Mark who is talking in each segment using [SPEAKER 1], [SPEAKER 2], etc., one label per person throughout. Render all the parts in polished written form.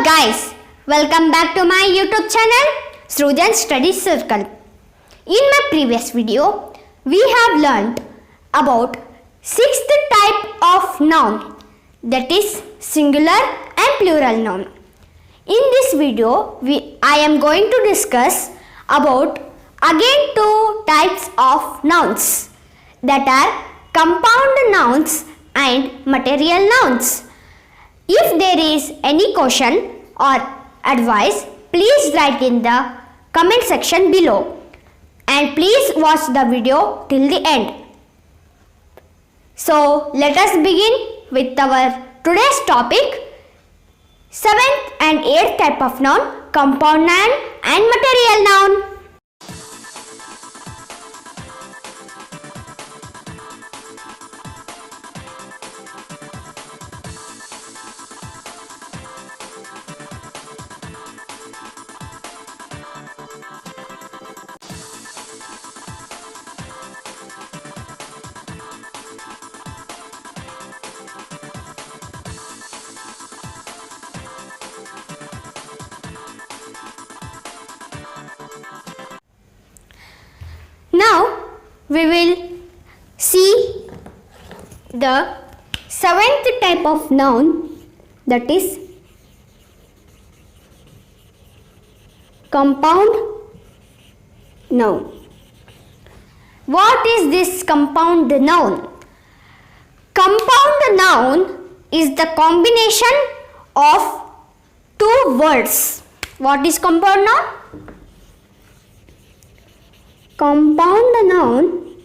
[SPEAKER 1] guys, welcome back to my YouTube channel Srujan Study Circle. In my previous video, we have learned about sixth type of noun, that is singular and plural noun. In this video, I am going to discuss about again two types of nouns, that are compound nouns and material nouns. If there is any question or advice, please write in the comment section below, and please watch the video till the end. So let us begin with our today's topic, 7th and 8th type of noun, compound noun and material noun. Now we will see the 7th type of noun, that is compound noun. What is this compound noun? Compound noun is the combination of two words. What is compound noun? Compound noun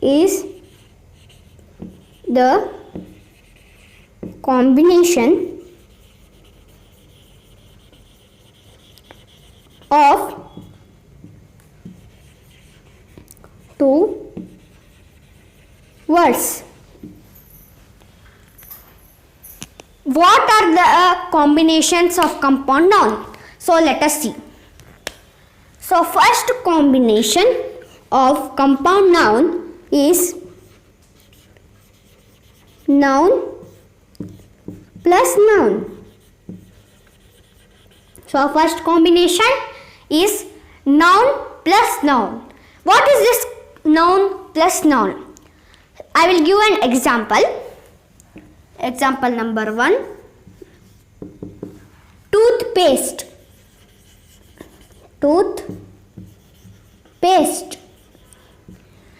[SPEAKER 1] is the combination of two words. What are the combinations of compound noun? So let us see. So first combination of compound noun is noun plus noun. So first combination is noun plus noun. What is this noun plus noun? I will give an example. Example number 1. Toothpaste. Toothpaste.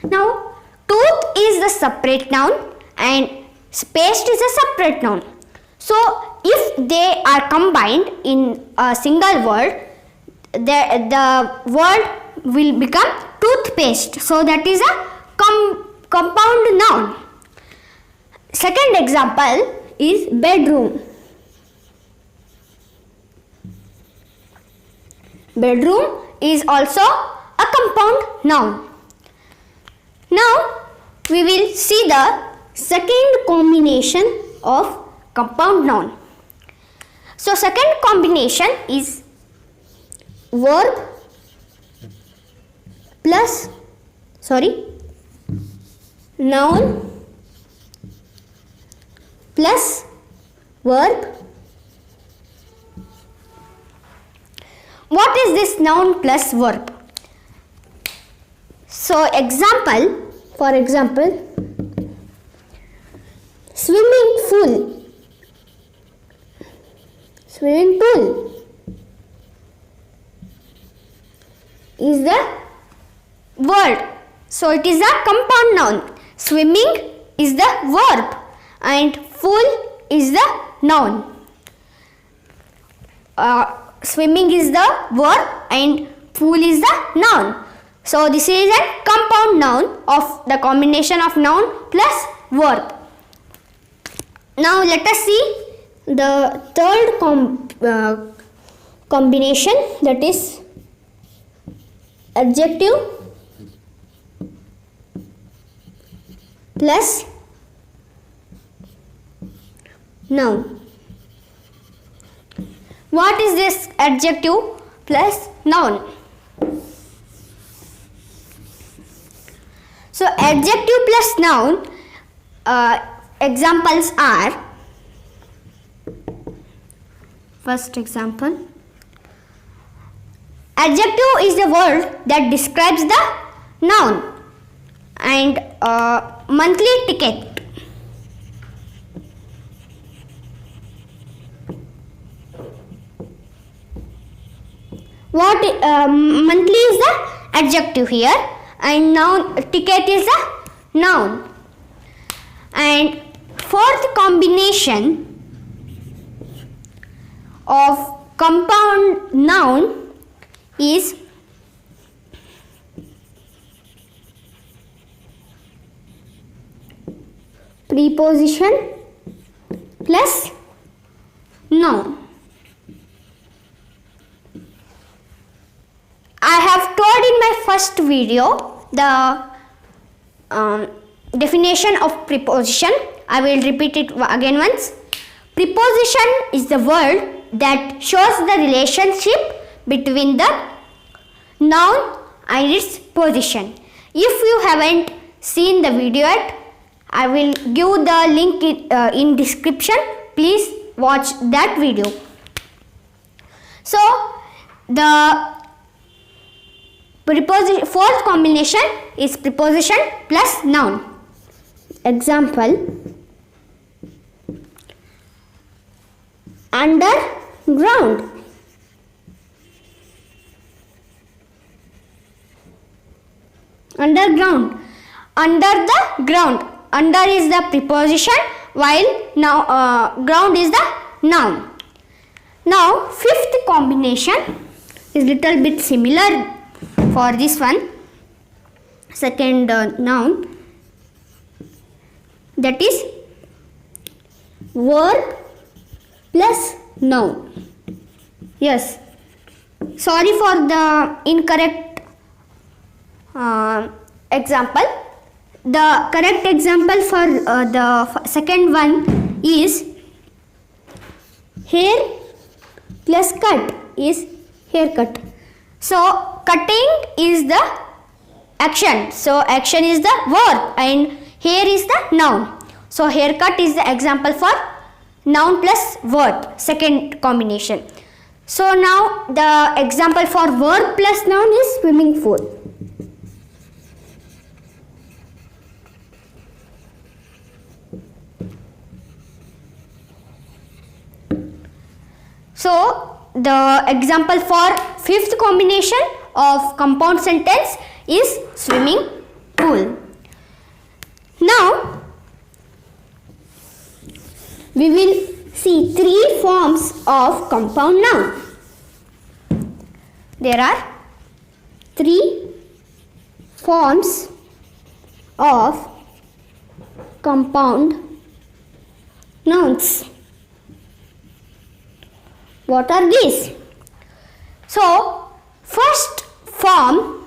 [SPEAKER 1] Now, tooth is the separate noun and paste is a separate noun. So, if they are combined in a single word, the word will become toothpaste. So, that is a compound noun. Second example is bedroom. Bedroom is also a compound noun. Now we will see the second combination of compound noun. So second combination is noun plus verb. What is this noun plus verb? So for example, swimming pool. Swimming pool is the word. So it is a compound noun. Swimming is the verb and pool is the noun. Swimming is the verb and pool is the noun. So this is a compound noun of the combination of noun plus verb. Now let us see the third combination, that is adjective plus noun. What is this adjective plus noun? So adjective plus noun examples are First example. Adjective is the word that describes the noun. And monthly ticket. What monthly is the adjective here, and noun ticket is the noun. And fourth combination of compound noun is preposition plus noun. I have told in my first video the definition of preposition. I will repeat it again once. Preposition is the word that shows the relationship between the noun and its position. If you haven't seen the video yet, I will give the link in description. Please watch that video. So the fourth combination is preposition plus noun. Example: underground. Underground. Under the ground. Under is the preposition, while now ground is the noun. Now fifth combination is little bit similar for this one. Second noun, that is verb plus noun. Yes, sorry for the incorrect example. The correct example for the second one is hair plus cut is haircut. So cutting is the action. So action is the verb and hair is the noun. So haircut is the example for noun plus verb, second combination. So now the example for verb plus noun is swimming pool. So the example for fifth combination of compound sentence is swimming pool. Now we will see three forms of compound noun. There are three forms of compound nouns. What are these? So, first form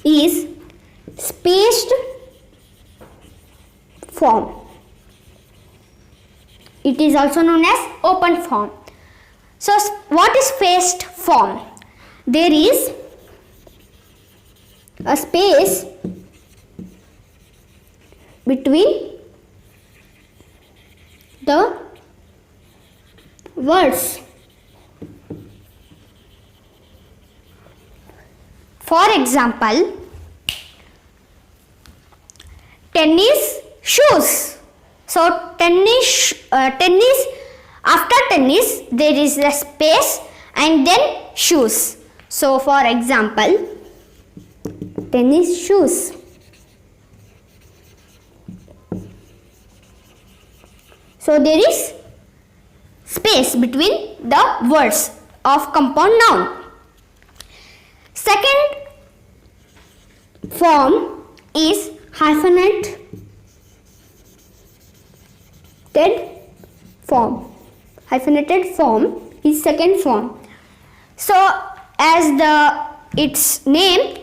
[SPEAKER 1] is spaced form. It is also known as open form. So, what is spaced form? There is a space between the words. For example, tennis shoes. So tennis after tennis there is a space and then shoes. So for example, tennis shoes. So there is space between the words of compound noun. Second form is hyphenated form. Hyphenated form is second form. So as its name,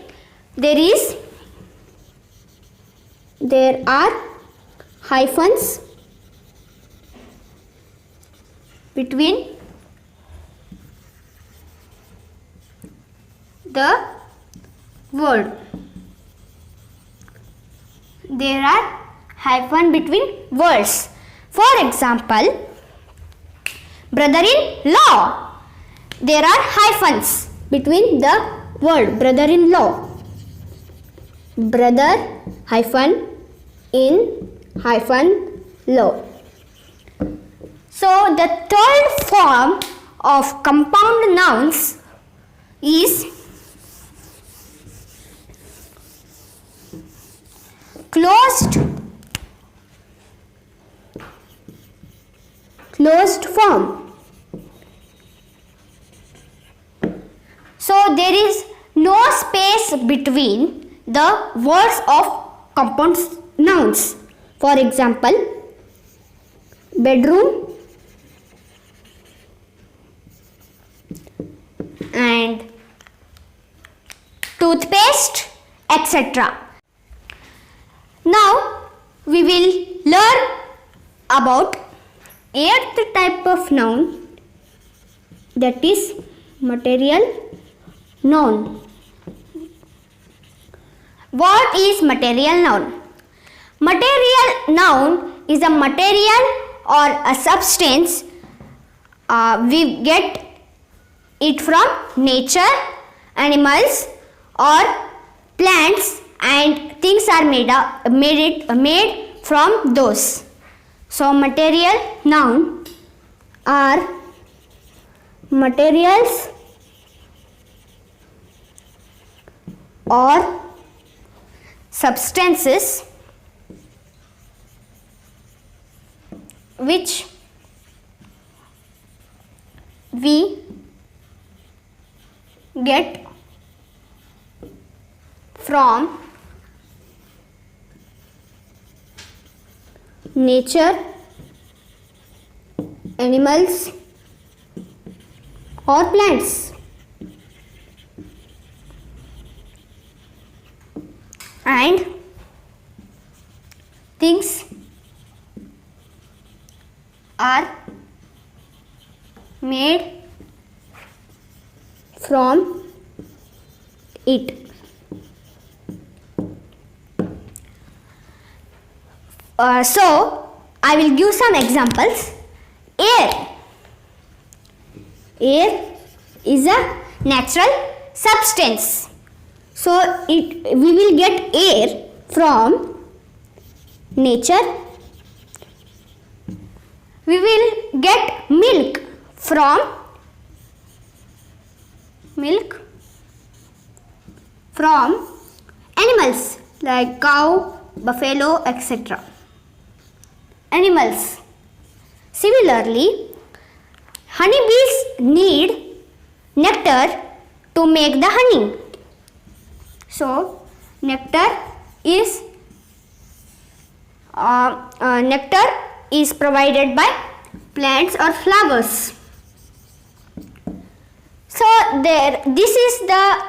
[SPEAKER 1] there are hyphens between the word. There are hyphen between words. For example, brother-in-law. There are hyphens between the word brother-in-law. Brother hyphen in hyphen law. So the third form of compound nouns is closed form. So there is no space between the words of compound nouns. For example, bedroom and toothpaste, etc. Now we will learn about eighth type of noun, that is material noun. What is material noun? Material noun is a material or a substance. We get it from nature, animals or plants, and things are made from those. So material noun are materials or substances which we get from nature, animals or plants. And things are made from it. So I will give some examples. Air. Air is a natural substance. So we will get air from nature. We will get milk from animals like cow, buffalo, etc. Animals. Similarly, honeybees need nectar to make the honey. So nectar is provided by plants or flowers. So this is the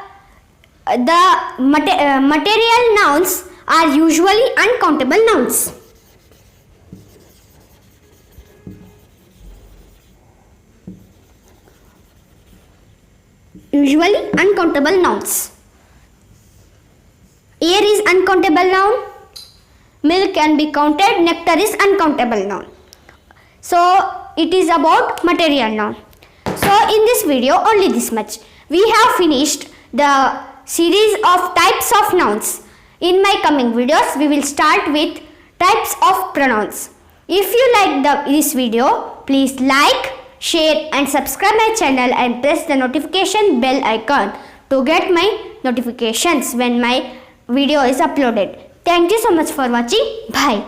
[SPEAKER 1] material nouns are usually uncountable nouns. Usually uncountable nouns. Air is uncountable noun. Milk can be counted. Nectar is uncountable noun. So it is about material noun. So in this video only this much. We have finished the series of types of nouns. In my coming videos we will start with types of pronouns. If you like this video, please like, share and subscribe my channel and press the notification bell icon to get my notifications when my video is uploaded. Thank you so much for watching. Bye.